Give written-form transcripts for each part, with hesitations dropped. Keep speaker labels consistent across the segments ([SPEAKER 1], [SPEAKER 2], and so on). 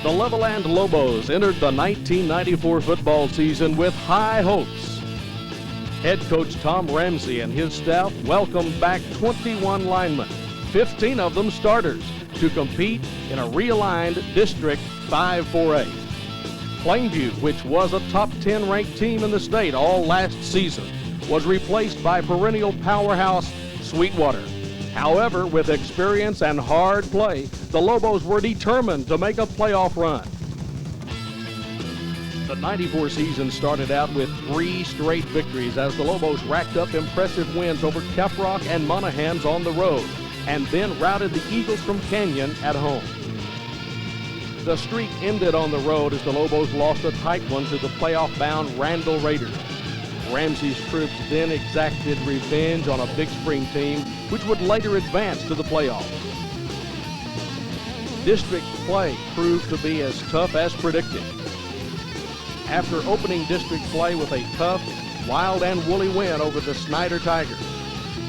[SPEAKER 1] The Levelland Lobos entered the 1994 football season with high hopes. Head coach Tom Ramsey and his staff welcomed back 21 linemen, 15 of them starters, to compete in a realigned District 5-4A. Plainview, which was a top 10 ranked team in the state all last season, was replaced by perennial powerhouse Sweetwater. However, with experience and hard play, the Lobos were determined to make a playoff run. The 94 season started out with 3 straight victories as the Lobos racked up impressive wins over Caprock and Monahans on the road, and then routed the Eagles from Canyon at home. The streak ended on the road as the Lobos lost a tight one to the playoff-bound Randall Raiders. Ramsey's troops then exacted revenge on a Big Spring team, which would later advance to the playoffs. District play proved to be as tough as predicted. After opening district play with a tough, wild and woolly win over the Snyder Tigers,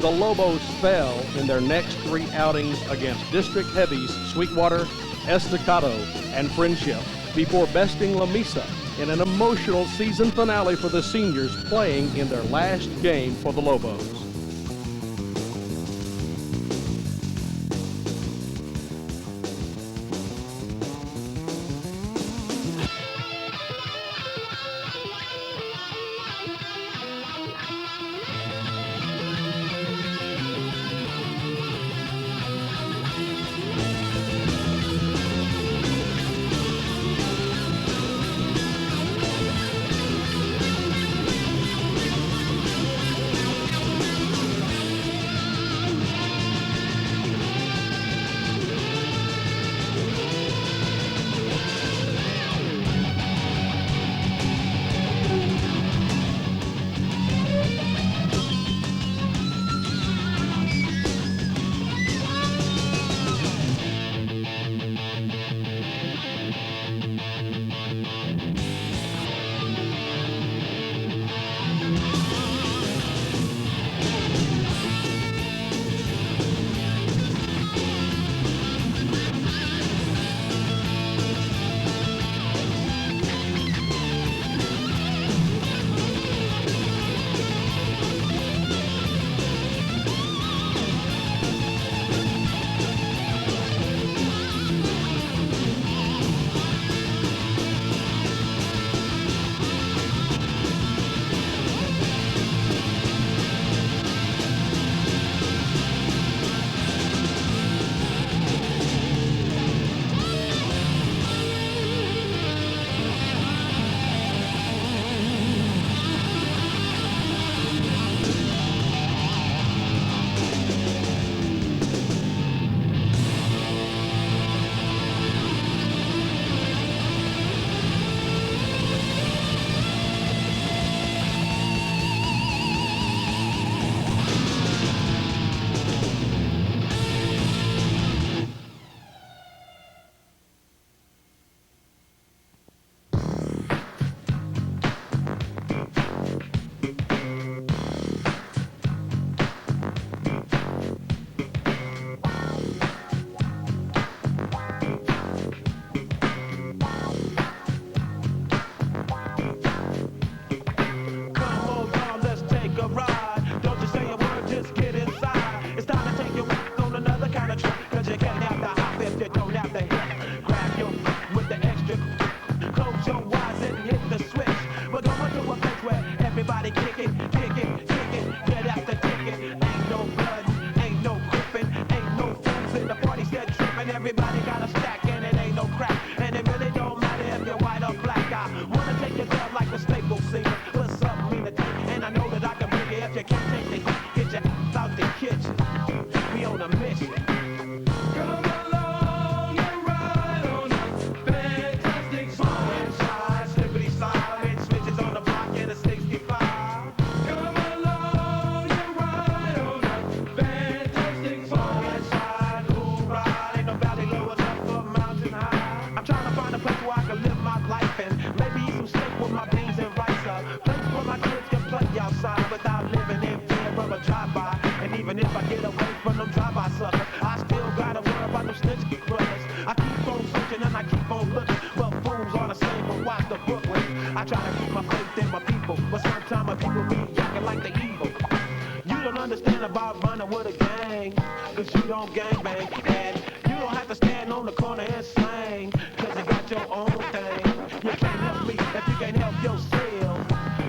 [SPEAKER 1] the Lobos fell in their next 3 outings against district heavies Sweetwater, Estacado, and Friendship before besting La Mesa in an emotional season finale for the seniors playing in their last game for the Lobos.
[SPEAKER 2] I try to keep my faith in my people, but sometimes my people be acting like they evil. You don't understand about running with a gang, cause you don't gang bang. And you don't have to stand on the corner and slang, cause you got your own thing. You can't help me if you can't help yourself.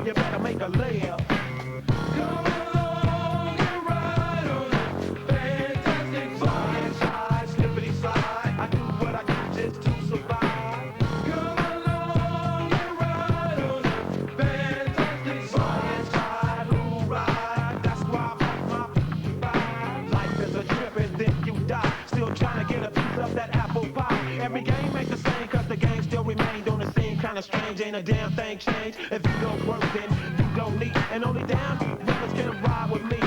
[SPEAKER 2] You better make a layup. Come along and ride on a fantastic slide, slide, slippity slide. I do what I do just to survive. Come along and ride on a fantastic slide, slide, who ride? That's why I fuck my ride. Life is a trip and then you die. Still trying to get a piece of that apple pie. Every game ain't the same cause the game still remain. Don't it seem kinda strange? Ain't a damn thing changed. If you don't work then you don't need. And only damn niggas can ride with me.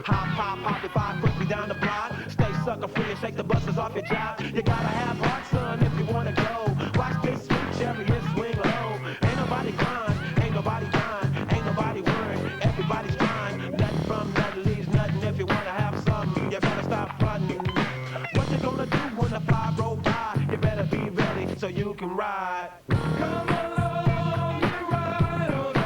[SPEAKER 2] Hop, hop, hop, if I quickly down the block. Stay sucker free and shake the buses off your job. You gotta have heart, son, if you wanna go. Watch this sweet chariot swing low. Ain't nobody grind, ain't nobody grind, ain't nobody worrying. Everybody's trying. Nothing from nothing leaves nothing. If you wanna have something, you better stop fronting. What you gonna do when the five roll by? You better be ready so you can ride. Come along and ride on a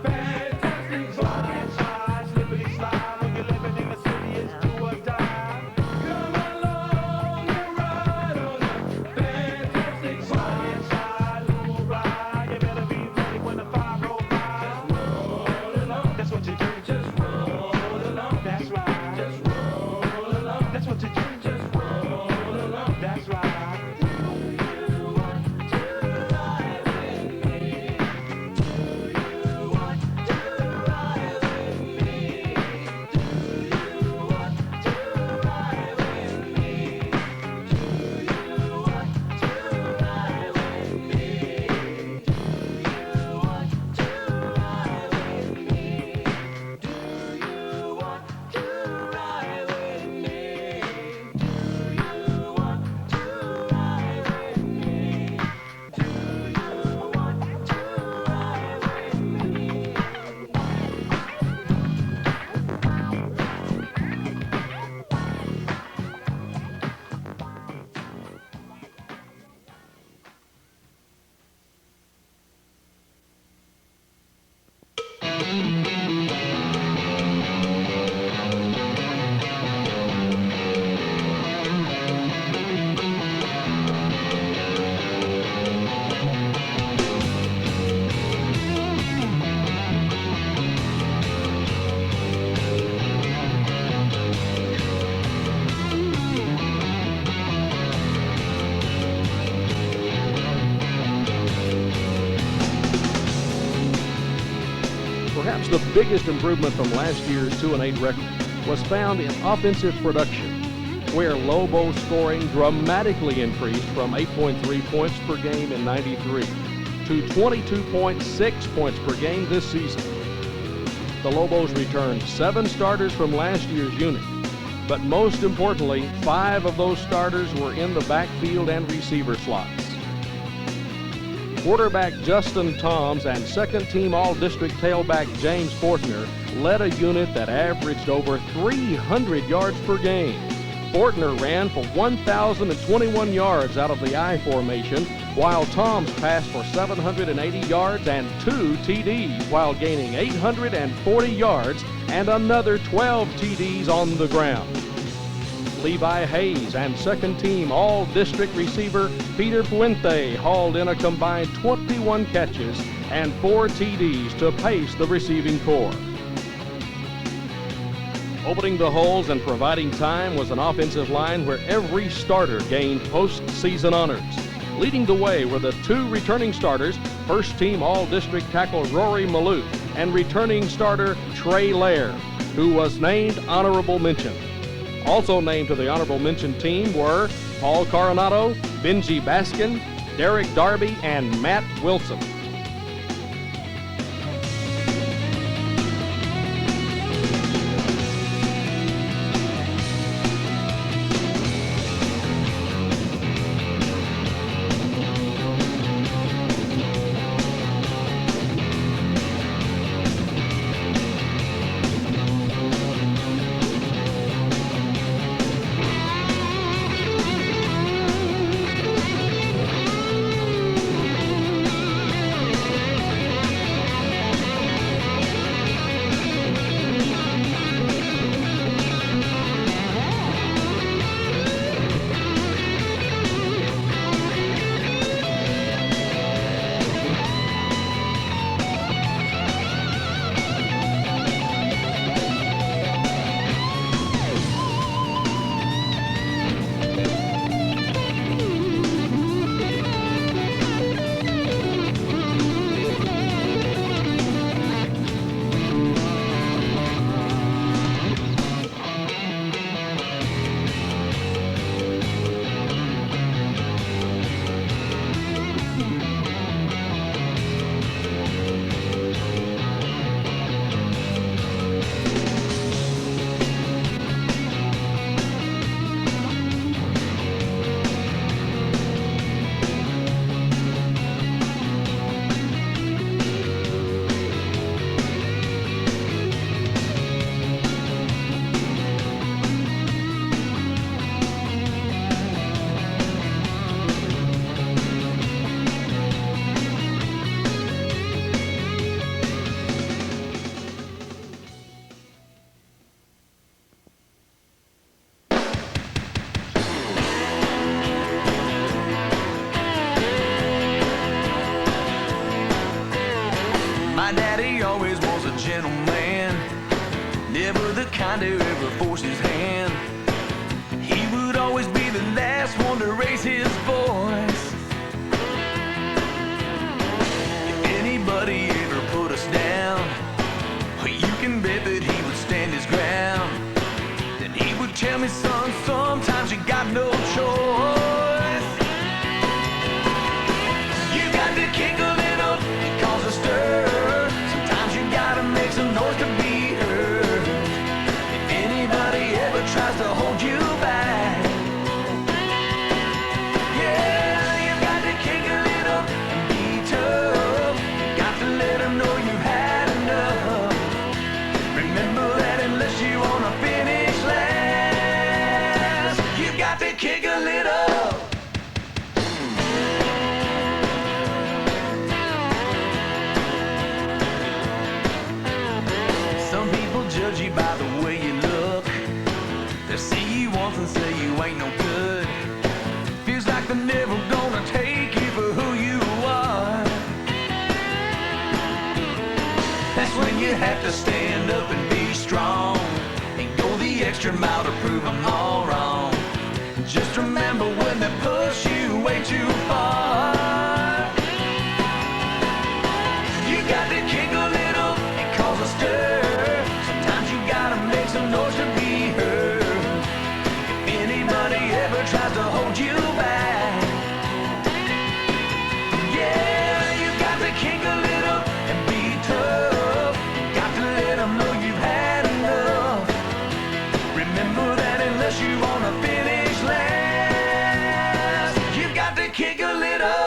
[SPEAKER 2] fantastic slide, slide, slippity slide. When you're living in the city, it's do or die. Come along and ride on a fantastic slide, slide, who ride? You better be ready when the five roll by. Just roll along. That's what you do. Just roll along. That's right. Just roll along. That's what you do. Just roll along. That's right.
[SPEAKER 1] Perhaps the biggest improvement from last year's 2-8 record was found in offensive production, where Lobos scoring dramatically increased from 8.3 points per game in '93 to 22.6 points per game this season. The Lobos returned 7 starters from last year's unit, but most importantly, 5 of those starters were in the backfield and receiver slots. Quarterback Justin Toms and second-team All-District tailback James Fortner led a unit that averaged over 300 yards per game. Fortner ran for 1,021 yards out of the I formation, while Toms passed for 780 yards and 2 TDs, while gaining 840 yards and another 12 TDs on the ground. Levi Hayes and second-team All-District receiver Peter Puente hauled in a combined 21 catches and 4 TDs to pace the receiving corps. Opening the holes and providing time was an offensive line where every starter gained postseason honors. Leading the way were the 2 returning starters, first-team All-District tackle Rory Maloof and returning starter Trey Laird, who was named honorable mention. Also named to the honorable mention team were Paul Coronado, Benji Baskin, Derek Darby, and Matt Wilson.
[SPEAKER 3] kind who ever forced his hand. He would always be the last one to raise his voice. If anybody ever put us down, you can bet that he would stand his ground. Then he would tell me, son, sometimes you got no choice. You got to kick a little and cause a stir. Sometimes you gotta make some noise to be heard. If anybody ever tries to hold you back, yeah, you got to kick a little and be tough. You got to let them know you had enough. Remember that unless you wanna finish last, you got to kick a little. Some people judge you by the way you look. They see you once and say you ain't no good. Feels like they're never gonna take you for who you are. That's when you have to stand up and be strong and go the extra mile to prove them all wrong. Just remember when they push you way too far, you got to kick a little and cause a stir. Sometimes you gotta make some noise to be heard. If anybody ever tries to hold you back, yeah, you got to kick a little and be tough. Got to let them know you've had enough. Remember that unless you wanna finish last, you've got to kick a little.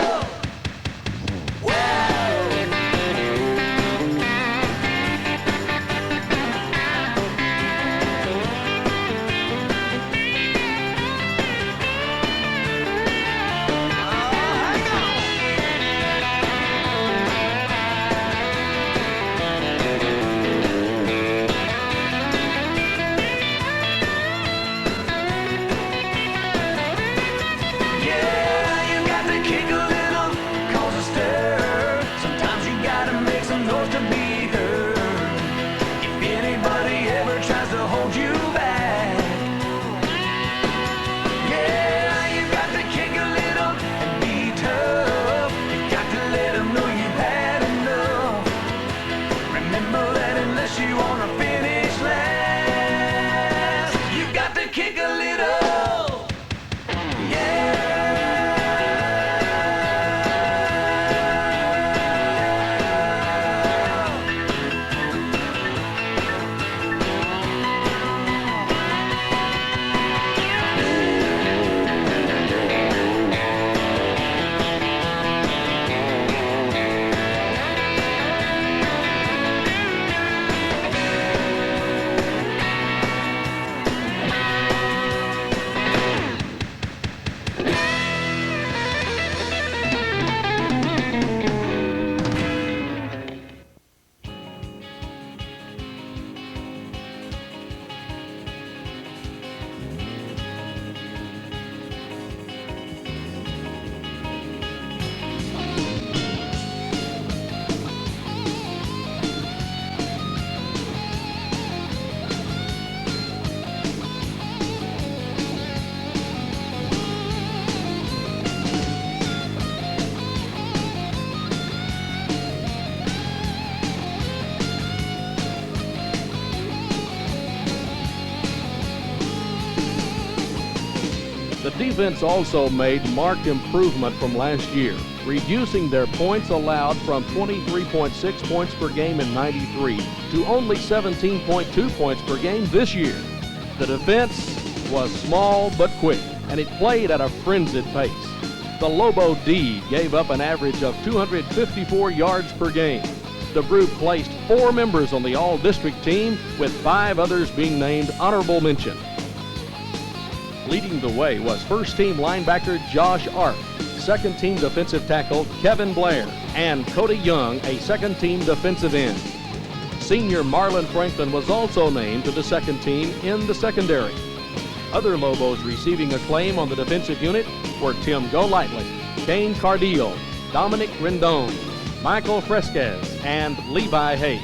[SPEAKER 1] The defense also made marked improvement from last year, reducing their points allowed from 23.6 points per game in '93 to only 17.2 points per game this year. The defense was small but quick, and it played at a frenzied pace. The Lobo D gave up an average of 254 yards per game. The group placed 4 members on the all-district team, with 5 others being named honorable mention. Leading the way was first-team linebacker Josh Arp, second-team defensive tackle Kevin Blair, and Cody Young, a second-team defensive end. Senior Marlon Franklin was also named to the second team in the secondary. Other Lobos receiving acclaim on the defensive unit were Tim Golightly, Kane Cardiel, Dominic Rendon, Michael Fresquez, and Levi Hayes.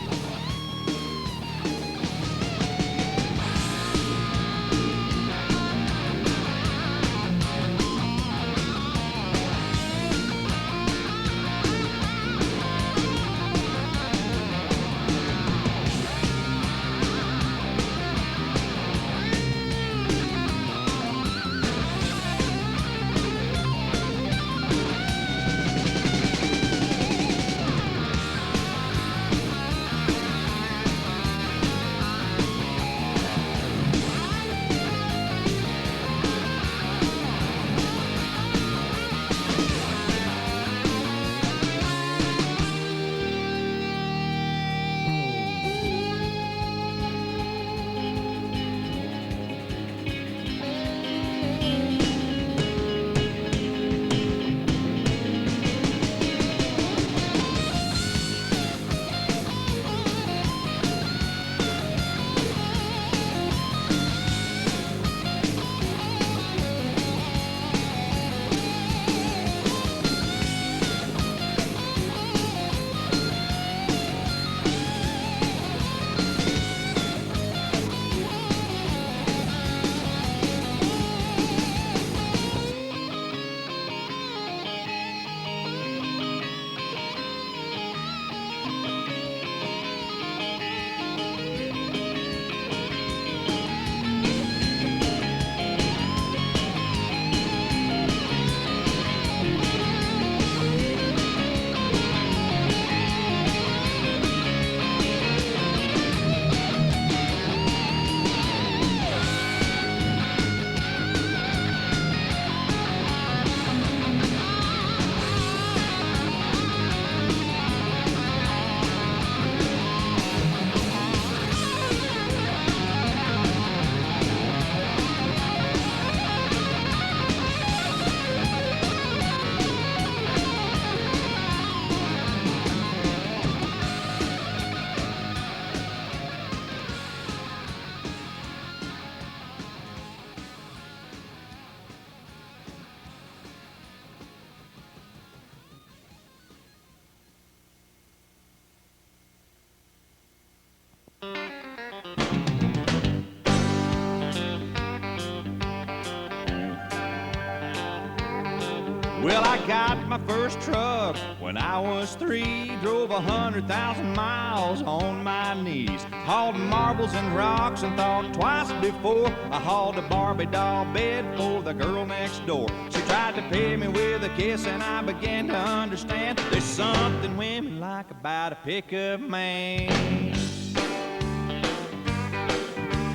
[SPEAKER 4] Well, I got my first truck when I was 3. Drove 100,000 miles on my knees. Hauled marbles and rocks and thought twice before I hauled a Barbie doll bed for the girl next door. She tried to pay me with a kiss and I began to understand there's something women like about a pickup man.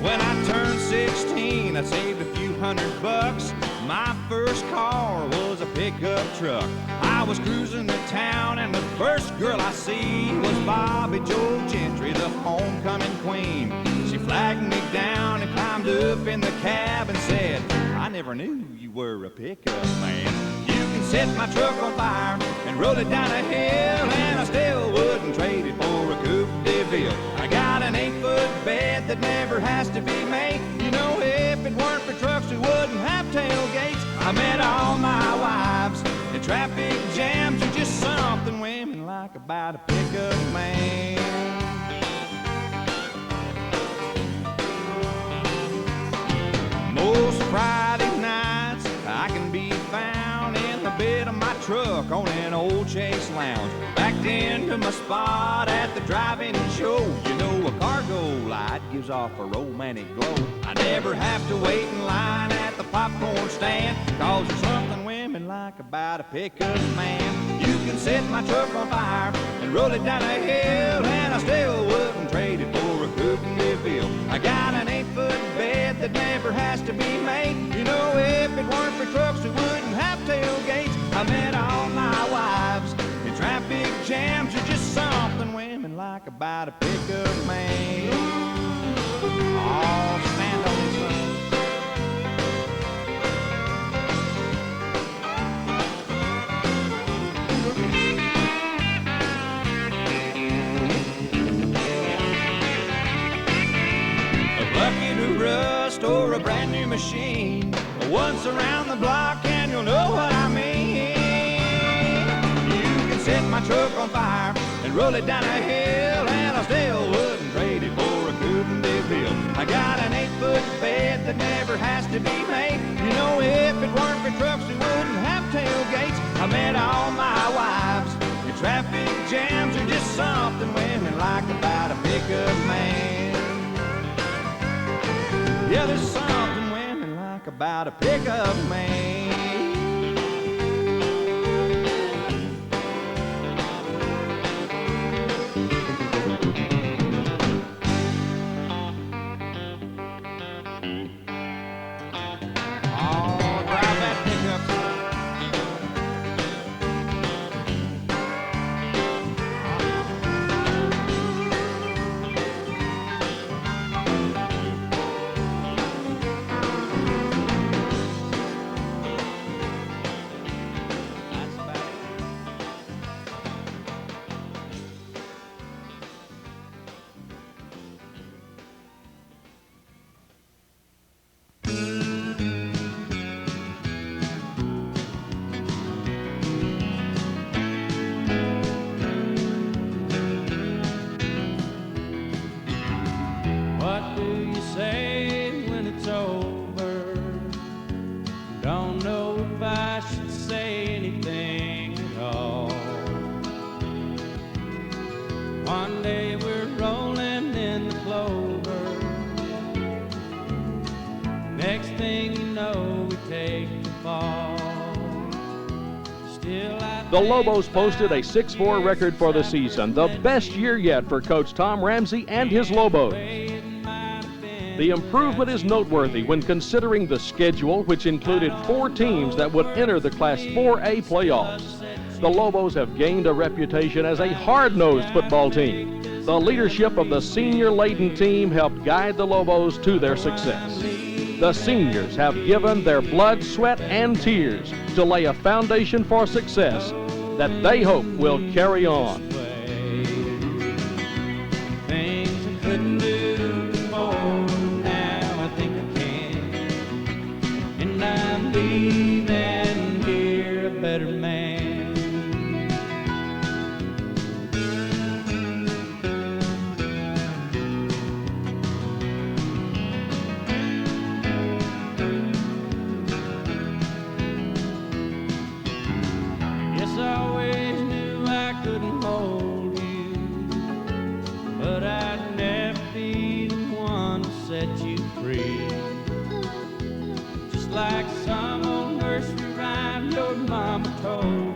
[SPEAKER 4] When I turned 16, I saved a few $100. My first car was a pickup truck. I was cruising to town and the first girl I see was Bobby Joe Gentry, the homecoming queen. She flagged me down and climbed up in the cab and said, I never knew you were a pickup man. You can set my truck on fire and roll it down a hill, and I still wouldn't trade it for a Coupe de Ville. I got an 8-foot bed that never has to be made. You know, if it weren't for trucks, we wouldn't have tailgates. I met all my wives in traffic jams. There's just something women like about a pickup man. Most Friday nights I can be found in the bed of my truck on an old Chase Lounge, backed into my spot at the drive-in show. You know, a cargo light gives off a romantic glow. I never have to wait in line at the popcorn stand, 'cause there's something women like about a pickup man. You can set my truck on fire and roll it down a hill, and I still wouldn't trade it for a Coupe de Ville. I got an 8-foot bed that never has to be made. You know, if it weren't for trucks, we wouldn't have tailgates. I met all my wives in traffic jams. There's just something women like about a pickup man. Oh, stand on this one. A bucket of rust or a brand new machine, once around the block and you'll know what I mean. You can set my truck on fire and roll it down a hill, and I still wouldn't trade it for a Coupe de Ville. I got an 8-foot bed that never has to be made. You know, if it weren't for trucks, we wouldn't have tailgates. I met all my wives in traffic jams. There's just something women like about a pickup man. Yeah, there's something women like about a pickup man. Oh, drive that pickup.
[SPEAKER 5] What do you say when it's over? Don't know if I should say anything at all. One day we're rolling in the clover. Next thing you know, we take the fall. Still I
[SPEAKER 1] The Lobos posted a 6-4 record for the season, the best year yet for Coach Tom Ramsey and his Lobos. The improvement is noteworthy when considering the schedule, which included 4 teams that would enter the Class 4A playoffs. The Lobos have gained a reputation as a hard-nosed football team. The leadership of the senior-laden team helped guide the Lobos to their success. The seniors have given their blood, sweat, and tears to lay a foundation for success that they hope will carry on.
[SPEAKER 5] things I couldn't do before, now I think I can. And I'm leaving here a better man. some old nursery rhyme your mama told.